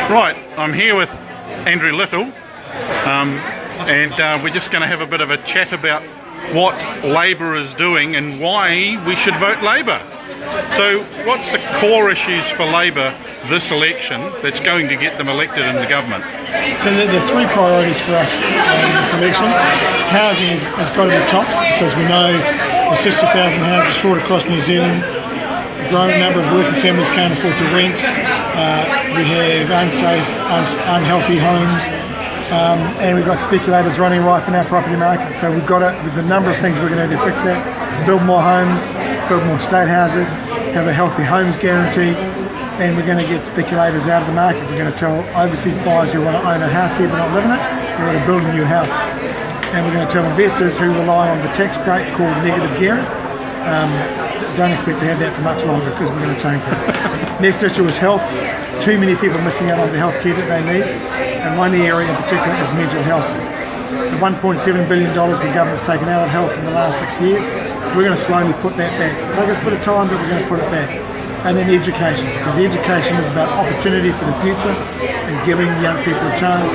Right, I'm here with Andrew Little, and we're just going to have a bit of a chat about what Labor is doing and why we should vote Labor. So what's the core issues for Labor this election that's going to get them elected in the government? So there are three priorities for us in this election. Housing has got to be tops, because we know there's 60,000 houses short across New Zealand. A growing number of working families can't afford to rent. We have unsafe, unhealthy homes. And we've got speculators running rife in our property market. So we've got with the number of things we're going to do to fix that: build more homes, build more state houses, have a healthy homes guarantee, and we're going to get speculators out of the market. We're going to tell overseas buyers who want to own a house here but not live in it, you want to build a new house. And we're going to tell investors who rely on the tax break called negative gearing, don't expect to have that for much longer, because we're going to change that. Next issue is health. Too many people missing out on the health care that they need, and one area in particular is mental health. The $1.7 billion the government's taken out of health in the last 6 years, we're going to slowly put that back. It'll take us a bit of time, but we're going to put it back. And then education, because education is about opportunity for the future and giving young people a chance.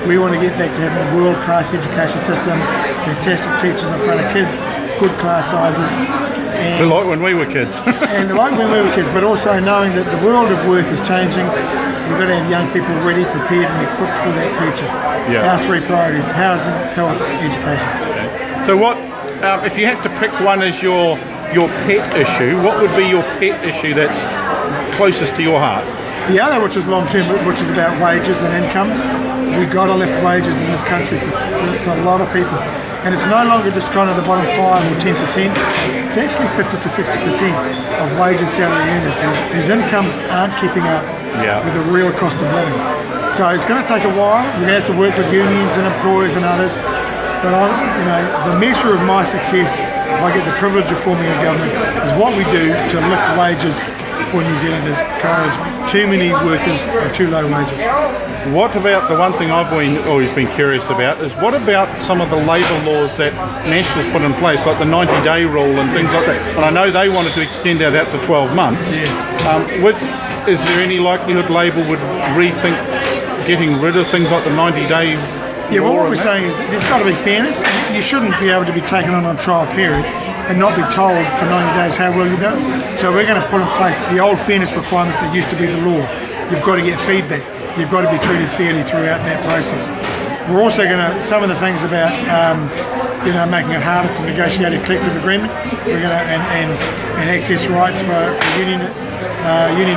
We want to get back to having a world-class education system, fantastic teachers in front of kids, good class sizes. And Like when we were kids. and like when we were kids, but also knowing that the world of work is changing. We've got to have young people ready, prepared and equipped for that future. Yeah. Our three priorities: housing, health, education. So what, if you had to pick one as your pet issue, what would be your pet issue that's closest to your heart? The other, which is long-term, which is about wages and incomes. We've got to lift wages in this country for a lot of people. And it's no longer just kind of the bottom 5 or 10%. It's actually 50 to 60% of wages, salary earners whose incomes aren't keeping up with the real cost of living. So it's going to take a while. We're going to have to work with unions and employers and others. But the measure of my success, if I get the privilege of forming a government, is what we do to lift wages for New Zealanders, because too many workers are too low wages. What about the one thing I've always been curious about is what about some of the labour laws that Nationals put in place, like the 90-day rule and things like that? And I know they wanted to extend that out to 12 months. Yeah. Is there any likelihood Labor would rethink getting rid of things like the 90-day Yeah, well, what we're saying is that there's got to be fairness. You shouldn't be able to be taken on a trial period and not be told for 90 days how well you've done. So we're going to put in place the old fairness requirements that used to be the law. You've got to get feedback. You've got to be treated fairly throughout that process. We're also going to, some of the things about, making it harder to negotiate a collective agreement. We're going to, and access rights for union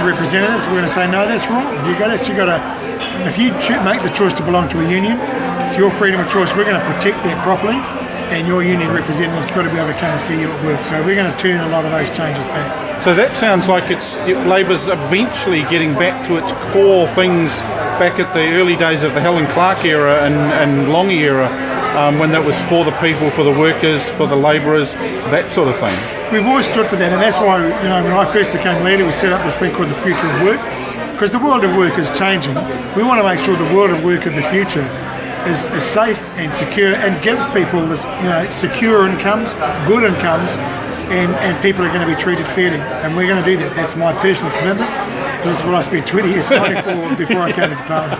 representatives. We're going to say, no, that's wrong. If you make the choice to belong to a union, it's your freedom of choice. We're going to protect that properly, and your union representative's got to be able to come and see you at work. So we're going to turn a lot of those changes back. So that sounds like Labor's eventually getting back to its core things back at the early days of the Helen Clark era and Longy era, when that was for the people, for the workers, for the labourers, that sort of thing. We've always stood for that, and that's why, when I first became leader, we set up this thing called the Future of Work, because the world of work is changing. We want to make sure the world of work of the future is safe and secure and gives people this, secure incomes, good incomes, and people are going to be treated fairly, and we're going to do that. That's my personal commitment. This is what I spent 20 years fighting for before I came into Parliament.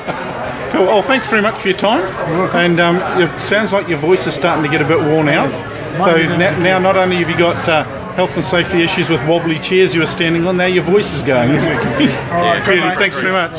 Cool. Well, thanks very much for your time. You're welcome. And it sounds like your voice is starting to get a bit worn out. So now not only have you got health and safety issues with wobbly chairs you were standing on, now your voice is going. All right, Thanks very much.